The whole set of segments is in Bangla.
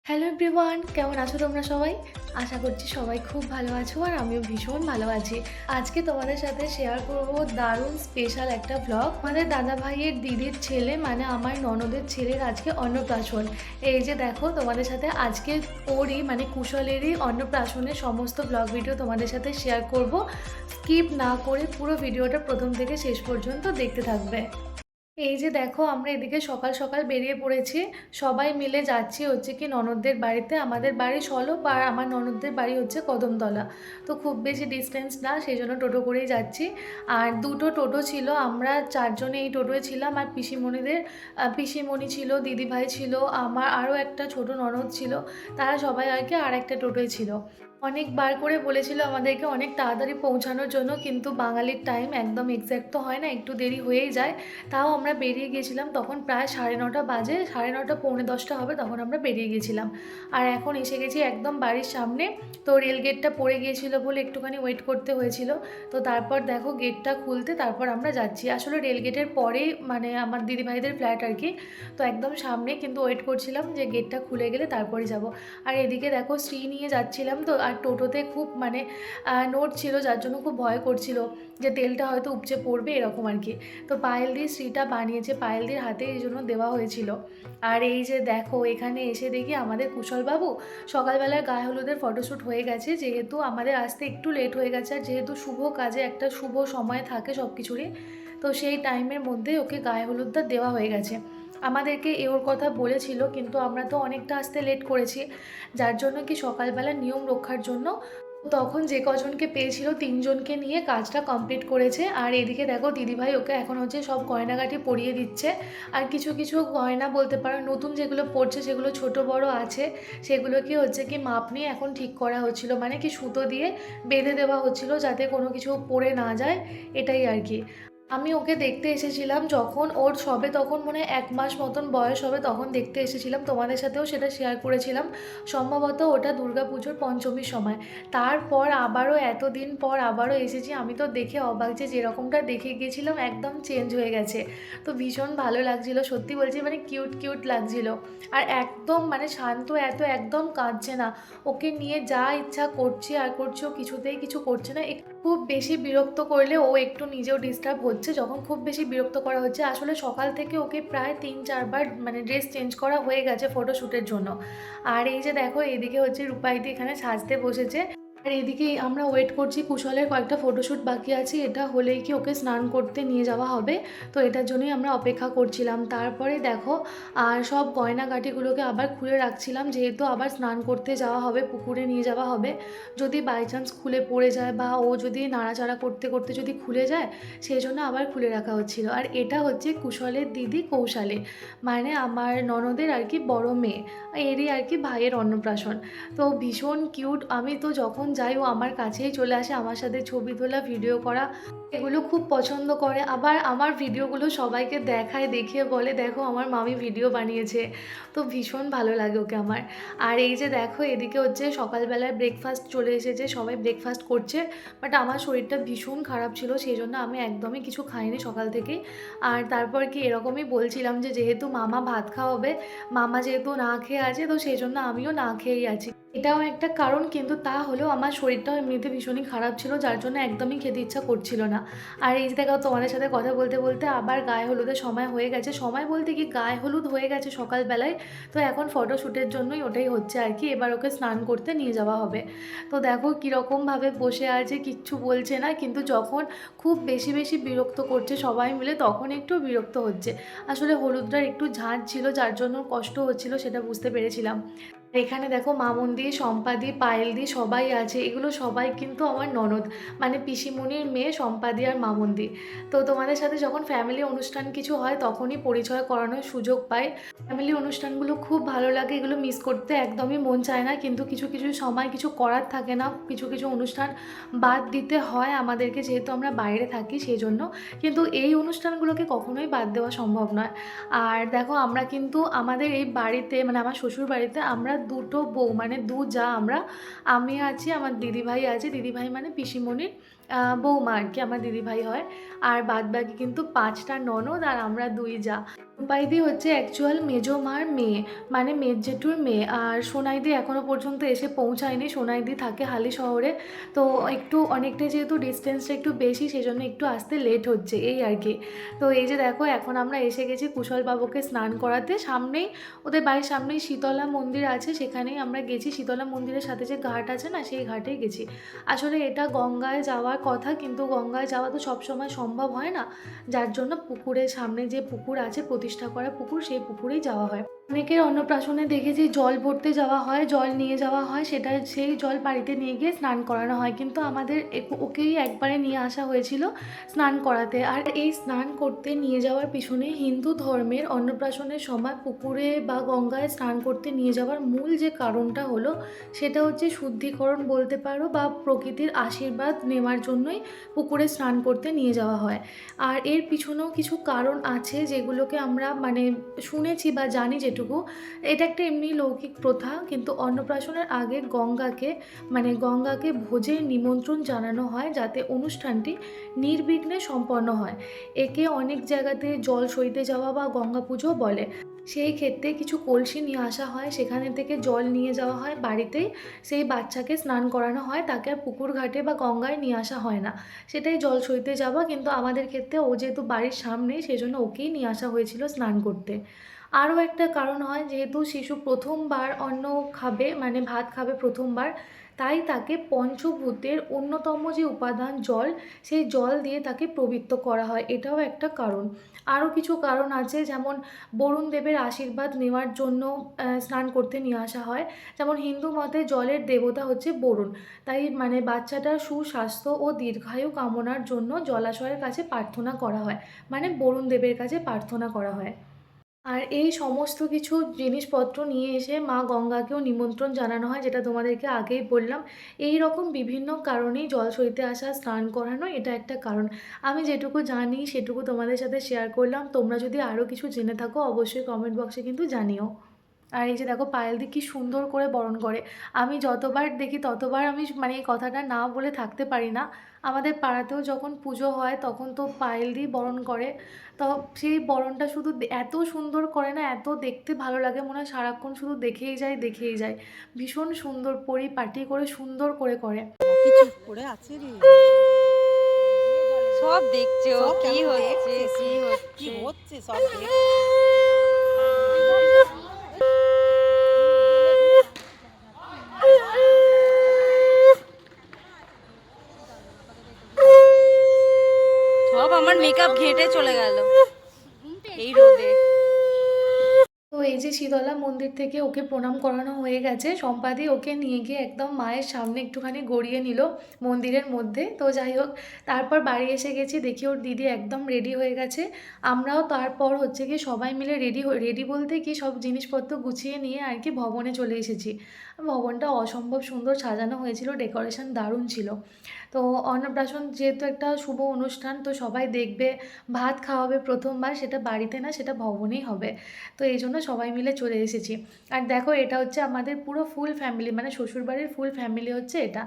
হ্যালো এভরিওয়ান, কেমন আছো তোমরা সবাই? আশা করছি সবাই খুব ভালো আছো আর আমিও ভীষণ ভালো আছি। আজকে তোমাদের সাথে শেয়ার করব দারুণ স্পেশাল একটা ভ্লগ। আমাদের দাদা ভাইয়ের দিদির ছেলে মানে আমার ননদের ছেলের আজকে অন্নপ্রাশন। এই যে দেখো তোমাদের সাথে আজকে ওরই মানে কুশলেরই অন্নপ্রাশনের সমস্ত ভ্লগ ভিডিও তোমাদের সাথে শেয়ার করব। স্কিপ না করে পুরো ভিডিওটা প্রথম থেকে শেষ পর্যন্ত দেখতে থাকবে। এই যে দেখো আমরা এদিকে সকাল সকাল বেরিয়ে পড়েছি, সবাই মিলে যাচ্ছি হচ্ছে কি ননদদের বাড়িতে। আমাদের বাড়ি সলপ আর আমার ননদদের বাড়ি হচ্ছে কদমতলা। তো খুব বেশি ডিস্টেন্স না, সেই জন্য টোটো করেই যাচ্ছি। আর দুটো টোটো ছিল, আমরা চারজনে এই টোটোয় ছিলাম। আর পিসিমণিদের পিসিমণি ছিল, দিদিভাই ছিল, আমার আরও একটা ছোট ননদ ছিল, তারা সবাই আর কি আর একটা টোটোয় ছিল। অনেকবার করে বলেছিল আমাদেরকে অনেক তাড়াতাড়ি পৌঁছানোর জন্য, কিন্তু বাঙালির টাইম একদম এক্স্যাক্ট তো হয় না, একটু দেরি হয়েই যায়। তাও আমরা বেরিয়ে গিয়েছিলাম তখন প্রায় 9:30 বাজে, 9:30 পৌনে 10টা হবে তখন আমরা বেরিয়ে গেছিলাম। আর এখন এসে গেছি একদম বাড়ির সামনে। তো রেল গেটটা পড়ে গিয়েছিল বলে একটুখানি ওয়েট করতে হয়েছিল। তো তারপর দেখো গেটটা খুলতে তারপর আমরা যাচ্ছি। আসলে রেল গেটের পরেই মানে আমার দিদিভাইদের ফ্ল্যাট আর কি। তো একদম সামনে, কিন্তু ওয়েট করছিলাম যে গেটটা খুলে গেলে তারপরে যাব। আর এদিকে দেখো শ্রী নিয়ে যাচ্ছিলাম তো, আর টোটোতে খুব মানে নোট ছিল যার জন্য খুব ভয় করছিল যে তেলটা হয়তো উপচে পড়বে এরকম আর কি। তো পায়েল দি শ্রীটা বানিয়েছে, পায়েল দির হাতে এই জন্য দেওয়া হয়েছিল। আর এই যে দেখো এখানে এসে দেখি আমাদের কুশলবাবু সকালবেলায় গায়ে হলুদের ফটোশ্যুট হয়ে গেছে, যেহেতু আমাদের আসতে একটু লেট হয়ে গেছে আর যেহেতু শুভ কাজে একটা শুভ সময় থাকে সব কিছুরই, তো সেই টাইমের মধ্যে ওকে গায়ে হলুদটা দেওয়া হয়ে গেছে। আমাদেরকে ওর কথা বলেছিল কিন্তু আমরা তো অনেকটা আসতে লেট করেছি, যার জন্য কি সকালবেলা নিয়ম রক্ষার জন্য তখন যে কজনকে পেয়েছিল 3জনকে নিয়ে কাজটা কমপ্লিট করেছে। আর এদিকে দেখো দিদিভাই ওকে এখন হচ্ছে সব গয়নাগাটি পরিয়ে দিচ্ছে। আর কিছু কিছু গয়না বলতে পারো নতুন যেগুলো পড়ছে সেগুলো ছোট বড় আছে, সেগুলোকে হচ্ছে কি মাপ নিয়ে এখন ঠিক করা হচ্ছিল, মানে কি সুতো দিয়ে বেঁধে দেওয়া হচ্ছিল যাতে কোনো কিছু পড়ে না যায়, এটাই আর কি। আমি ওকে দেখতে এসেছিলাম যখন ওর সবে তখন মনে হয় 1 মাস মতন বয়স হবে, তখন দেখতে এসেছিলাম, তোমাদের সাথেও সেটা শেয়ার করেছিলাম। সম্ভবত ওটা দুর্গাপুজোর পঞ্চমীর সময়। তারপর আবারও এতদিন পর আবারও এসেছি, আমি তো দেখে অবাক যে যেরকমটা দেখে গিয়েছিলাম একদম চেঞ্জ হয়ে গেছে। তো ভীষণ ভালো লাগছিল, সত্যি বলছি, মানে কিউট কিউট লাগছিল। আর একদম মানে শান্ত, এত একদম কাঁদছে না। ওকে নিয়ে যা ইচ্ছা করছে আর করছে, ও কিছুতেই কিছু করছে না। খুব বেশি বিরক্ত করলে ও একটু নিজেও ডিস্টার্ব হচ্ছে, যখন খুব বেশি বিরক্ত করা হচ্ছে। আসলে সকাল থেকে ওকে প্রায় 3-4 বার মানে ড্রেস চেঞ্জ করা হয়ে গেছে ফটোশ্যুটের জন্য। আর এই যে দেখো এদিকে হচ্ছে রূপাইদি এখানে সাজতে বসেছে। আর এদিকে আমরা ওয়েট করছি, কুশলের কয়েকটা ফটোশ্যুট বাকি আছে, এটা হলেই কি ওকে স্নান করতে নিয়ে যাওয়া হবে। তো এটার জন্যই আমরা অপেক্ষা করছিলাম। তারপরে দেখো আর সব গয়নাগাটিগুলোকে আবার খুলে রাখছিলাম, যেহেতু আবার স্নান করতে যাওয়া হবে, পুকুরে নিয়ে যাওয়া হবে। যদি বাই চান্স খুলে পড়ে যায় বা ও যদি নাড়াচাড়া করতে করতে যদি খুলে যায়, সেই জন্য আবার খুলে রাখা হচ্ছিল। আর এটা হচ্ছে কুশলের দিদি কৌশালে, মানে আমার ননদের আর কি বড় মেয়ে, এরই আর কি ভাইয়ের অন্নপ্রাশন। তো ভীষণ কিউট, আমি তো যখন যাই ও আমার কাছেই চলে আসে, আমার সাথে ছবি তোলা, ভিডিও করা এগুলো খুব পছন্দ করে। আবার আমার ভিডিওগুলো সবাইকে দেখায়, দেখিয়ে বলে দেখো আমার মামি ভিডিও বানিয়েছে। তো ভীষণ ভালো লাগে ওকে আমার। আর এই যে দেখো এদিকে হচ্ছে সকালবেলায় ব্রেকফাস্ট চলে এসেছে, সবাই ব্রেকফাস্ট করছে। বাট আমার শরীরটা ভীষণ খারাপ ছিল, সেই জন্য আমি একদমই কিছু খাইনি সকাল থেকেই। আর তারপর কি এরকমই বলছিলাম যে যেহেতু মামা ভাত খাওয়াবে, মামা যেহেতু না খেয়ে আছে, তো সেই জন্য আমিও না খেয়েই আছি। এটাও একটা কারণ, কিন্তু তা হলেও আমার শরীরটাও এমনিতে ভীষণই খারাপ ছিল, যার জন্য একদমই খেতে ইচ্ছা করছিল না। আর এই যে দেখো তোমাদের সাথে কথা বলতে বলতে আবার গায়ে হলুদের সময় হয়ে গেছে, সময় বলতে কি গায়ে হলুদ হয়ে গেছে সকালবেলায়। তো এখন ফটোশ্যুটের জন্যই ওটাই হচ্ছে আর কি, এবার ওকে স্নান করতে নিয়ে যাওয়া হবে। তো দেখো কীরকমভাবে বসে আছে, কিচ্ছু বলছে না, কিন্তু যখন খুব বেশি বেশি বিরক্ত করছে সবাই মিলে তখন একটু বিরক্ত হচ্ছে। আসলে হলুদটার একটু ঝাঁঝ ছিল যার জন্য কষ্ট হচ্ছিল, সেটা বুঝতে পেরেছিলাম। এখানে দেখো মামুনদি, সম্পাদি, পায়েলদি সবাই আছে, এগুলো সবাই কিন্তু আমার ননদ, মানে পিসিমণির মেয়ে সম্পাদি আর মামুনদি। তো তোমাদের সাথে যখন ফ্যামিলি অনুষ্ঠান কিছু হয় তখনই পরিচয় করানোর সুযোগ পাই। ফ্যামিলি অনুষ্ঠানগুলো খুব ভালো লাগে, এগুলো মিস করতে একদমই মন চায় না, কিন্তু কিছু কিছু সময় কিছু করার থাকে না, কিছু কিছু অনুষ্ঠান বাদ দিতে হয় আমাদেরকে, যেহেতু আমরা বাইরে থাকি সেই জন্য। কিন্তু এই অনুষ্ঠানগুলোকে কখনোই বাদ দেওয়া সম্ভব নয়। আর দেখো আমরা কিন্তু আমাদের এই বাড়িতে মানে আমার শ্বশুর বাড়িতে আমরা দুটো বউ, মানে যা আমরা, আমি আছি, আমার দিদিভাই আছে, দিদিভাই মানে পিসিমণির বৌমা আর কি, আমার দিদিভাই হয়। আর বাদবাকি কিন্তু ৫টা ননদ আর আমরা ২ জা। রূপাইদি হচ্ছে অ্যাকচুয়াল মেজো মার মেয়ে, মানে মেজ জেঠুর মেয়ে। আর সোনাইদি এখনও পর্যন্ত এসে পৌঁছায়নি। সোনাইদি থাকে হালি শহরে। তো একটু অনেকটা যেহেতু ডিস্টেন্সটা একটু বেশি, সেজন্য একটু আসতে লেট হচ্ছে এই আর কি। তো এই যে দেখো, এখন আমরা এসে গেছি কুশলবাবুকে স্নান করাতে। সামনেই ওদের বাড়ির সামনেই শীতলা মন্দির আছে, সেখানেই আমরা গেছি। শীতলা মন্দিরের সাথে যে ঘাট আছে না, সেই ঘাটেই গেছি। আসলে এটা গঙ্গায় যাওয়ার কথা, কিন্তু গঙ্গায় যাওয়া তো সবসময় সম্ভব হয় না, যার জন্য পুকুরের সামনে যে পুকুর আছে, প্রতিষ্ঠা করা পুকুর, সেই পুকুরেই যাওয়া হয়। অনেকের অন্নপ্রাশনে দেখেছি জল ভরতে যাওয়া হয়, জল নিয়ে যাওয়া হয়, সেটা সেই জল বাড়িতে নিয়ে গিয়ে স্নান করানো হয়। কিন্তু আমাদের ওকেই একবারে নিয়ে আসা হয়েছিল স্নান করাতে। আর এই স্নান করতে নিয়ে যাওয়ার পিছনে হিন্দু ধর্মের অন্নপ্রাশনের সময় পুকুরে বা গঙ্গায় স্নান করতে নিয়ে যাওয়ার মূল যে কারণটা হলো, সেটা হচ্ছে শুদ্ধিকরণ বলতে পারো, বা প্রকৃতির আশীর্বাদ নেওয়ার জন্যই পুকুরে স্নান করতে নিয়ে যাওয়া হয়। আর এর পিছনেও কিছু কারণ আছে, যেগুলোকে আমরা মানে শুনেছি বা জানি যেটুকু। এটা একটা এমনি লৌকিক প্রথা, কিন্তু অন্নপ্রাশনের আগে গঙ্গাকে ভোজের নিমন্ত্রণ জানানো হয়, যাতে অনুষ্ঠানটি নির্বিঘ্নে সম্পন্ন হয়। একে অনেক জায়গাতে জল সইতে যাওয়া বা গঙ্গা পুজো বলে। সেই ক্ষেত্রে কিছু কলসি নিয়ে আসা হয়, সেখানে থেকে জল নিয়ে যাওয়া হয় বাড়িতেই, সেই বাচ্চাকে স্নান করানো হয়, তাকে আর পুকুর ঘাটে বা গঙ্গায় নিয়ে আসা হয় না। সেটাই জল সইতে যাওয়া। কিন্তু আমাদের ক্ষেত্রে ও যেহেতু বাড়ির সামনেই, সেজন্য ওকেই নিয়ে আসা হয়েছিল স্নান করতে। আরও একটা কারণ হয়, যেহেতু শিশু প্রথমবার অন্ন খাবে, মানে ভাত খাবে প্রথমবার, তাই তাকে পঞ্চভূতের অন্যতম যে উপাদান জল, সেই জল দিয়ে তাকে পবিত্র করা হয়, এটাও একটা কারণ। আরও কিছু কারণ আছে, যেমন বরুণ দেবের আশীর্বাদ নেওয়ার জন্য স্নান করতে নিয়ে আসা হয়। যেমন হিন্দু মতে জলের দেবতা হচ্ছে বরুণ, তাই মানে বাচ্চাটার সুস্বাস্থ্য ও দীর্ঘায়ু কামনার জন্য জলাশয়ের কাছে প্রার্থনা করা হয়, মানে বরুণ দেবের কাছে প্রার্থনা করা হয়। আর এই সমস্ত কিছু জিনিসপত্র নিয়ে এসে মা গঙ্গাকেও নিমন্ত্রণ জানানো হয়, যেটা তোমাদেরকে আগেই বললাম। এই রকম বিভিন্ন কারণেই জল সইতে আসা, স্নান করানো, এটা একটা কারণ। আমি যেটুকু জানি সেটুকু তোমাদের সাথে শেয়ার করলাম। তোমরা যদি আরও কিছু জেনে থাকো, অবশ্যই কমেন্ট বক্সে কিন্তু জানিও। আর এই যে দেখো, পায়েলদি কি সুন্দর করে বরণ করে। আমি যতবার দেখি ততবার আমি মানে এই কথাটা না বলে থাকতে পারি না। আমাদের পাড়াতেও যখন পুজো হয়, তখন তো পায়েলদি বরণ করে। তো সেই বরণটা শুধু এত সুন্দর করে না, এত দেখতে ভালো লাগে, মনে হয় সারাক্ষণ শুধু দেখেই যায় দেখেই যায়। ভীষণ সুন্দর পরিপাটি করে সুন্দর করে করে। কি চুপ করে আছে রে? সব দেখছে ও, সব কি কেমন হচ্ছে দেখছে, কি কি হচ্ছে। হচ্ছে সব দেখছে। সব আমার মেকআপ ঘেঁটে চলে গেল এই রোদে। তো এই যে শীতলা মন্দির থেকে ওকে প্রণাম করানো হয়ে গেছে, সম্পাদি ওকে নিয়ে গিয়ে একদম মায়ের সামনে একটুখানি গড়িয়ে নিল মন্দিরের মধ্যে। তো যাই হোক, তারপর বাড়ি এসে গেছি, দেখি ওর দিদি একদম রেডি হয়ে গেছে। আমরাও তারপর হচ্ছে কি সবাই মিলে রেডি বলতে কি সব জিনিসপত্র গুছিয়ে নিয়ে আর কি ভবনে চলে এসেছি। ভবনটা অসম্ভব সুন্দর সাজানো হয়েছিল, ডেকোরেশন দারুণ ছিল। তো অন্নপ্রাশন যেহেতু একটা শুভ অনুষ্ঠান, তো সবাই দেখবে, ভাত খাওয়াবে প্রথমবার, সেটা বাড়িতে না, সেটা ভবনেই হবে। তো এই জন্য সবাই মিলে চলে এসেছি। আর দেখো, এটা হচ্ছে আমাদের পুরো ফুল ফ্যামিলি, মানে শ্বশুরবাড়ির ফুল ফ্যামিলি হচ্ছে এটা।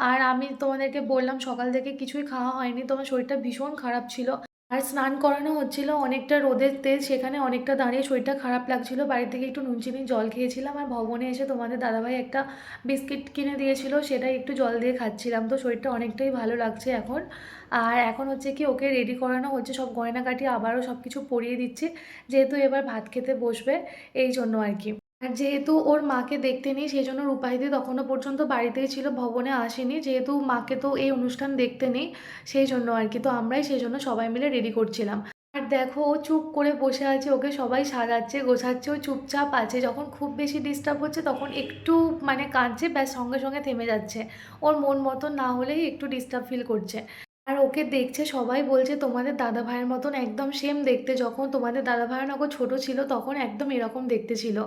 আর আমি তোমাদেরকে বললাম সকাল থেকে কিছুই খাওয়া হয়নি, তোমার শরীরটা ভীষণ খারাপ ছিল। আর স্নান করানো হচ্ছিল অনেকটা রোদের তেজ, সেখানে অনেকটা দাঁড়িয়ে শরীরটা খারাপ লাগছিল। বাড়ি থেকে একটু নুন চিনি জল খেয়েছিলাম, আর ভবনে এসে তোমাদের দাদাভাই একটা বিস্কিট কিনে দিয়েছিল, সেটাই একটু জল দিয়ে খাচ্ছিলাম। তো শরীরটা অনেকটাই ভালো লাগছে এখন। আর এখন হচ্ছে কি ওকে রেডি করানো হচ্ছে, সব গয়নাগাটি আবারও সব কিছু পরিয়ে দিচ্ছি, যেহেতু এবার ভাত খেতে বসবে, এই জন্য আর কি। আর যেহেতু ওর মাকে দেখতে নেই, সেই জন্য রূপাইদি তখনও পর্যন্ত বাড়িতেই ছিল, ভবনে আসেনি, যেহেতু মাকে তো এই অনুষ্ঠান দেখতে নেই, সেই জন্য আর কি। তো আমরাই সেই জন্য সবাই মিলে রেডি করছিলাম। আর দেখো, ও চুপ করে বসে আছে, ওকে সবাই সাজাচ্ছে গোছাচ্ছে, ও চুপচাপ আছে। যখন খুব বেশি ডিস্টার্ব হচ্ছে, তখন একটু মানে কাঁদছে, ব্যাস সঙ্গে সঙ্গে থেমে যাচ্ছে। ওর মন মতন না হলেই একটু ডিস্টার্ব ফিল করছে। আর ওকে দেখছে, সবাই বলছে তোমাদের দাদা ভাইয়ের মতন একদম সেম দেখতে। যখন তোমাদের দাদা ভাইয়ের যখন ছোট ছিল, তখন একদম এরকম দেখতে ছিল।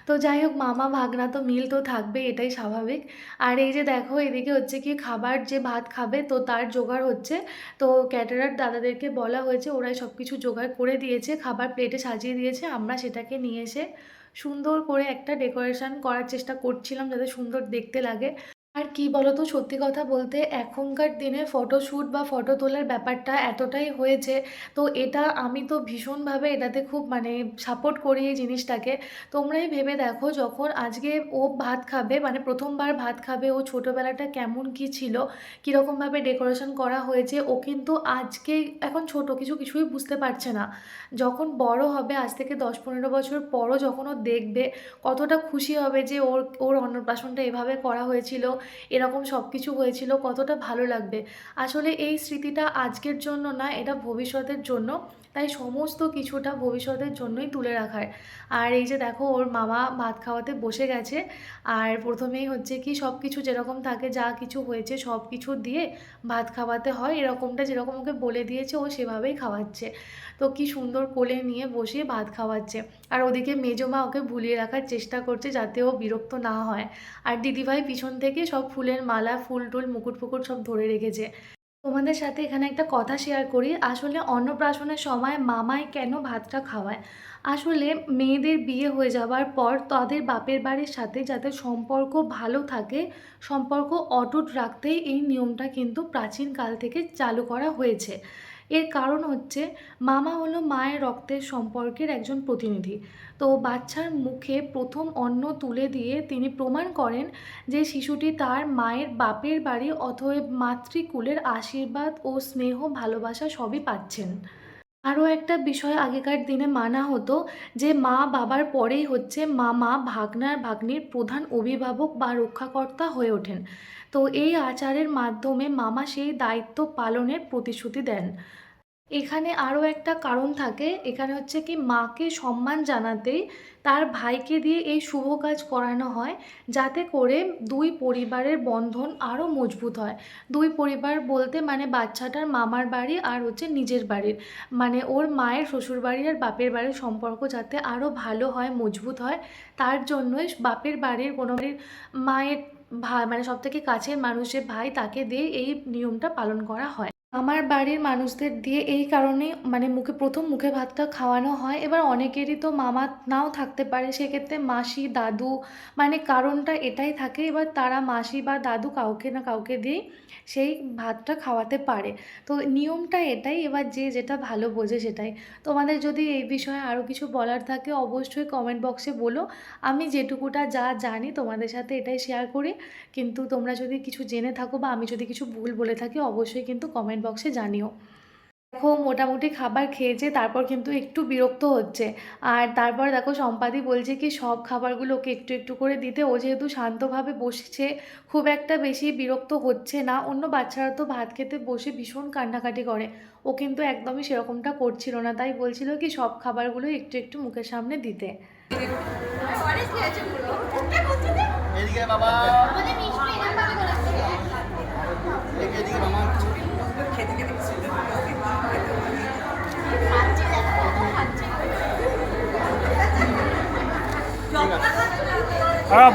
তো যাই হোক, মামা ভাগনা তো মিল তো থাকবে, এটাই স্বাভাবিক। আর এই যে দেখো, এদিকে হচ্ছে কি খাবার, যে ভাত খাবে তো তার জোগাড় হচ্ছে। তো ক্যাটারার দাদাদেরকে বলা হয়েছে, ওরাই সব কিছু জোগাড় করে দিয়েছে, খাবার প্লেটে সাজিয়ে দিয়েছে। আমরা সেটাকে নিয়ে এসে সুন্দর করে একটা ডেকোরেশন করার চেষ্টা করছিলাম, যাতে সুন্দর দেখতে লাগে। আর কি বলতো, সত্যি কথা বলতে এখনকার দিনে ফটোশ্যুট বা ফটো তোলার ব্যাপারটা এতটাই হয়েছে, তো এটা আমি তো ভীষণভাবে এটাতে খুব মানে সাপোর্ট করি এই জিনিসটাকে। তোমরাই ভেবে দেখো, যখন আজকে ও ভাত খাবে, মানে প্রথমবার ভাত খাবে, ও ছোটোবেলাটা কেমন কি ছিল, কীরকমভাবে ডেকোরেশন করা হয়েছে, ও কিন্তু আজকে এখন ছোট কিছুই বুঝতে পারছে না। যখন বড় হবে, আজ থেকে 10-15 বছর পরও যখন ও দেখবে, কতটা খুশি হবে যে ওর ওর অন্নপ্রাশনটা এভাবে করা হয়েছিল, এরকম সব কিছু হয়েছিল, কতটা ভালো লাগবে। আসলে এই স্মৃতিটা আজকের জন্য না, এটা ভবিষ্যতের জন্য। তাই সমস্ত কিছুটা ভবিষ্যতের জন্যই তুলে রাখার। আর এই যে দেখো, ওর মামা ভাত খাওয়াতে বসে গেছে। আর প্রথমেই হচ্ছে কি, সব কিছু যেরকম থাকে, যা কিছু হয়েছে সব কিছু দিয়ে ভাত খাওয়াতে হয়, এরকমটা যেরকম ওকে বলে দিয়েছে ও সেভাবেই খাওয়াচ্ছে। তো কি সুন্দর কোলে নিয়ে বসিয়ে ভাত খাওয়াচ্ছে। আর ওদিকে মেজমা ওকে ভুলিয়ে রাখার চেষ্টা করছে যাতে ও বিরক্ত না হয়। আর দিদিভাই পিছন থেকে সব ফুলের মালা, ফুল টুল, মুকুট ফুকুট সব ধরে রেখেছে। তোমাদের সাথে এখানে একটা কথা শেয়ার করি। আসলে অন্নপ্রাশনের সময় মামাই কেন ভাতটা খাওয়ায়? আসলে মেয়েদের বিয়ে হয়ে যাওয়ার পর তাদের বাপের বাড়ির সাথে যাতে সম্পর্ক ভালো থাকে, সম্পর্ক অটুট রাখতেই এই নিয়মটা কিন্তু প্রাচীনকাল থেকে চালু করা হয়েছে। এর কারণ হচ্ছে, মামা হলো মায়ের রক্তের সম্পর্কের একজন প্রতিনিধি। তো বাচ্চার মুখে প্রথম অন্ন তুলে দিয়ে তিনি প্রমাণ করেন যে শিশুটি তার মায়ের বাপের বাড়ি অতএব মাতৃকুলের আশীর্বাদ ও স্নেহ ভালোবাসা সবই পাচ্ছেন। আরও একটা বিষয় আগেকার দিনে মানা হতো, যে মা বাবার পরেই হচ্ছে মামা ভাগ্নার ভাগ্নির প্রধান অভিভাবক বা রক্ষাকর্তা হয়ে ওঠেন। তো এই আচারের মাধ্যমে মামা সেই দায়িত্ব পালনের প্রতিশ্রুতি দেন। এখানে আরও একটা কারণ থাকে, এখানে হচ্ছে কি, মাকে সম্মান জানাতেই তার ভাইকে দিয়ে এই শুভ কাজ করানো হয়, যাতে করে দুই পরিবারের বন্ধন আরও মজবুত হয়। দুই পরিবার বলতে মানে বাচ্চাটার মামার বাড়ি আর হচ্ছে নিজের বাড়ির, মানে ওর মায়ের শ্বশুরবাড়ি আর বাপের বাড়ির সম্পর্ক যাতে আরও ভালো হয়, মজবুত হয়, তার জন্যই বাপের বাড়ির কোনো বাড়ির মায়ের ভাই, মানে সবথেকে কাছের মানুষের ভাই, তাকে দিয়ে এই নিয়মটা পালন করা হয়। আমার বাড়ির মানুষদের দিয়ে এই কারণেই মানে প্রথম মুখে ভাতটা খাওয়ানো হয়। এবার অনেকেরই তো মামা নাও থাকতে পারে, সেক্ষেত্রে মাসি, দাদু, মানে কারণটা এটাই থাকে, এবার তারা মাসি বা দাদু কাউকে না কাউকে দিয়েই সেই ভাতটা খাওয়াতে পারে। তো নিয়মটা এটাই, এবার যে যেটা ভালো বোঝে সেটাই। তোমাদের যদি এই বিষয়ে আরও কিছু বলার থাকে অবশ্যই কমেন্ট বক্সে বলো। আমি যেটুকুটা যা জানি তোমাদের সাথে এটাই শেয়ার করি। কিন্তু তোমরা যদি কিছু জেনে থাকো বা আমি যদি কিছু ভুল বলে থাকি অবশ্যই কিন্তু কমেন্ট বক্সে জানিও। দেখো, মোটামুটি খাবার খেয়েছে, তারপর কিন্তু একটু বিরক্ত হচ্ছে। আর তারপর দেখো, সম্পাদি বলছে কি সব খাবারগুলো ওকে একটু একটু করে দিতে। ও যেহেতু শান্তভাবে বসছে, খুব একটা বেশি বিরক্ত হচ্ছে না। অন্য বাচ্চারা তো ভাত খেতে বসে ভীষণ কান্নাকাটি করে, ও কিন্তু একদমই সেরকমটা করছিল না। তাই বলছিল কি সব খাবারগুলো একটু একটু মুখের সামনে দিতে। এদিকে বাবা, এদিকে মামা।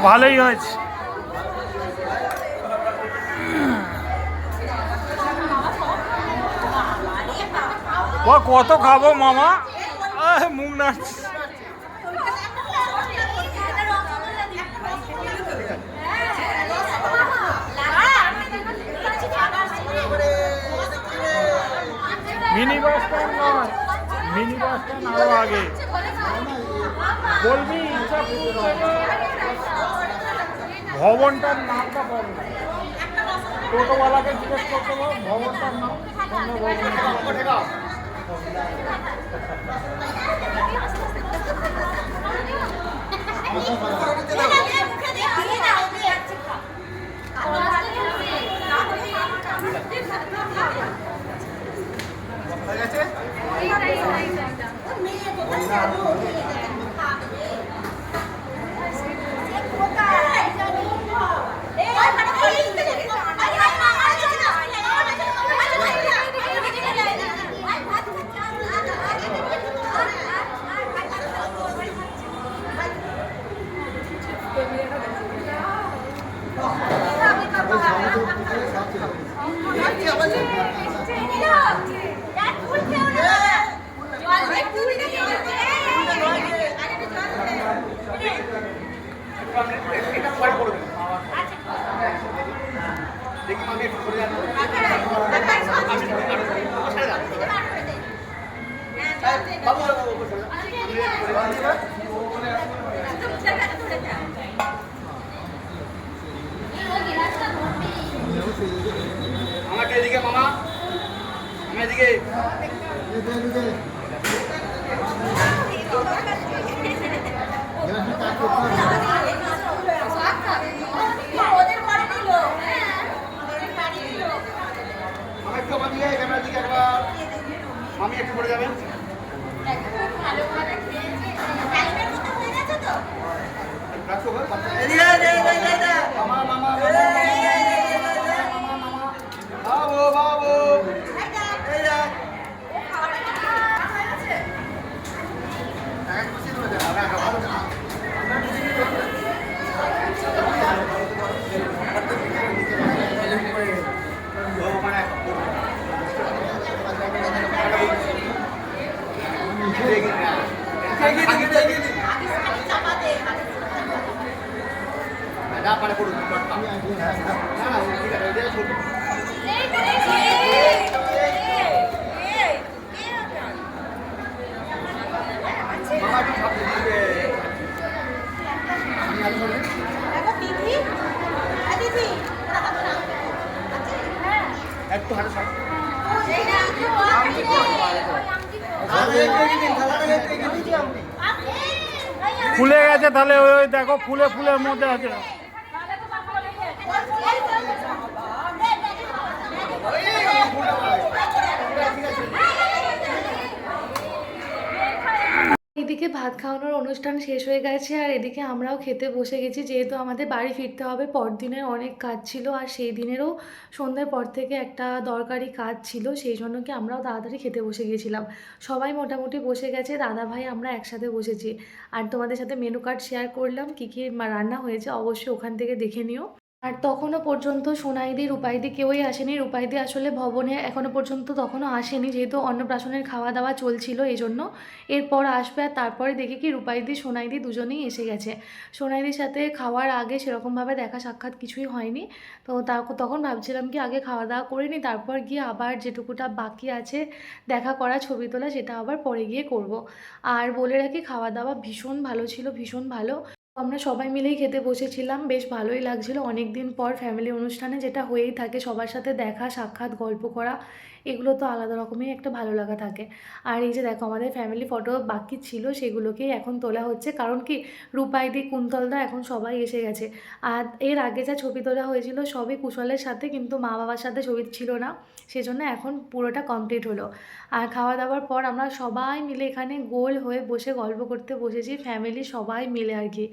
ভালোই হয়েছে। ও কত খাবো মামা, মুখ নাচ। মিনি বাস স্ট্যান্ড নয়, মিনি বাস স্ট্যান্ড আরো আগে। বলবি ভবনটার নামটা বল, টোটোওয়ালাকে জিজ্ঞেস করতে বল ভবনটার নাম। দেখি মামি একটু সরে যান। বাবু সরে যান। আমাকে এদিকে মামা, আমি এদিকে। আমি একটু আমার দিকে ক্যামেরার দিকে একবার, মামি একটু পড়ে যাবেন। রাখো গো, মামা মামা মামা বাবু বাবু যা পারে করুন। না না ঠিক আছে, এটা ছোট। মামা একটু সামনে দিবে। একটু হাঁটু সামনে। ফুলে গেছে তাহলে ওই ওই দেখো ফুলে ফুলের মধ্যে আছে। এদিকে ভাত খাওয়ানোর অনুষ্ঠান শেষ হয়ে গেছে আর এদিকে আমরাও খেতে বসে গেছি, যেহেতু আমাদের বাড়ি ফিরতে হবে। পরদিনের অনেক কাজ ছিল আর সেই দিনেরও সন্ধ্যের পর থেকে একটা দরকারি কাজ ছিল, সেই জন্য কি আমরাও তাড়াতাড়ি খেতে বসে গিয়েছিলাম। সবাই মোটামুটি বসে গেছে, দাদা ভাই আমরা একসাথে বসেছি। আর তোমাদের সাথে মেনু কার্ড শেয়ার করলাম, কী কী রান্না হয়েছে অবশ্যই ওখান থেকে দেখে নিও। আর তখনও পর্যন্ত সোনাইদি রূপাইদি কেউই আসেনি। রূপাইদি আসলে ভবনে এখনও পর্যন্ত তখনও আসেনি, যেহেতু অন্নপ্রাশনের খাওয়া দাওয়া চলছিল এই জন্য। এরপর আসবে আর তারপরে দেখি কি রূপাইদি সোনাইদি দুজনেই এসে গেছে। সোনাইদির সাথে খাওয়ার আগে সেরকমভাবে দেখা সাক্ষাৎ কিছুই হয়নি, তো তখন ভাবছিলাম কি আগে খাওয়া দাওয়া করে নিই, তারপর গিয়ে আবার যেটুকুটা বাকি আছে দেখা করা ছবি তোলা সেটা আবার পরে গিয়ে করব। আর বলে রাখি খাওয়া দাওয়া ভীষণ ভালো ছিল, ভীষণ ভালো। আমরা সবাই মিলেই খেতে বসেছিলাম, বেশ ভালোই লাগছিল। অনেক দিন পর ফ্যামিলি অনুষ্ঠানে যেটা হয়েই থাকে, সবার সাথে দেখা সাক্ষাৎ গল্প করা, এগুলো তো আলাদা রকমই একটা ভালো লাগা থাকে। আর এই যে দেখো আমাদের ফ্যামিলি ফটো বাকি ছিল সেগুলোকেই এখন তোলা হচ্ছে, কারণ কি রূপাইদি কুন্তলদা এখন সবাই এসে গেছে। আর এর আগে যা ছবি তোলা হয়েছিল সবই কুশলের সাথে, কিন্তু মা বাবার সাথে ছবি ছিল না, সেজন্য এখন পুরোটা কমপ্লিট হলো। আর খাওয়া দাওয়ার পর আমরা সবাই মিলে এখানে গোল হয়ে বসে গল্প করতে বসেছি, ফ্যামিলি সবাই মিলে আর কি।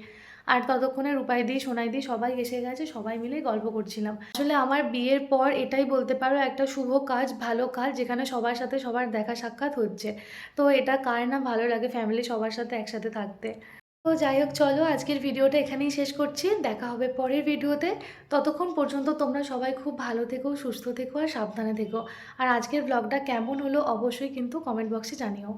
আর ততক্ষণে রূপাইদি সোনাইদি সবাই এসে গেছে, সবাই মিলে গল্প করছিলাম। আসলে আমার বিয়ের পর এটাই বলতে পারো একটা শুভ কাজ, ভালো কাজ, যেখানে সবার সাথে সবার দেখা সাক্ষাৎ হচ্ছে। তো এটা কার না ভালো লাগে ফ্যামিলি সবার সাথে একসাথে থাকতে। তো যাই হোক, চলো আজকের ভিডিওটা এখানেই শেষ করছি, দেখা হবে পরের ভিডিওতে। ততক্ষণ পর্যন্ত তোমরা সবাই খুব ভালো থেকো, সুস্থ থেকো আর সাবধানে থেকো। আর আজকের ব্লগটা কেমন হলো অবশ্যই কিন্তু কমেন্ট বক্সে জানিও।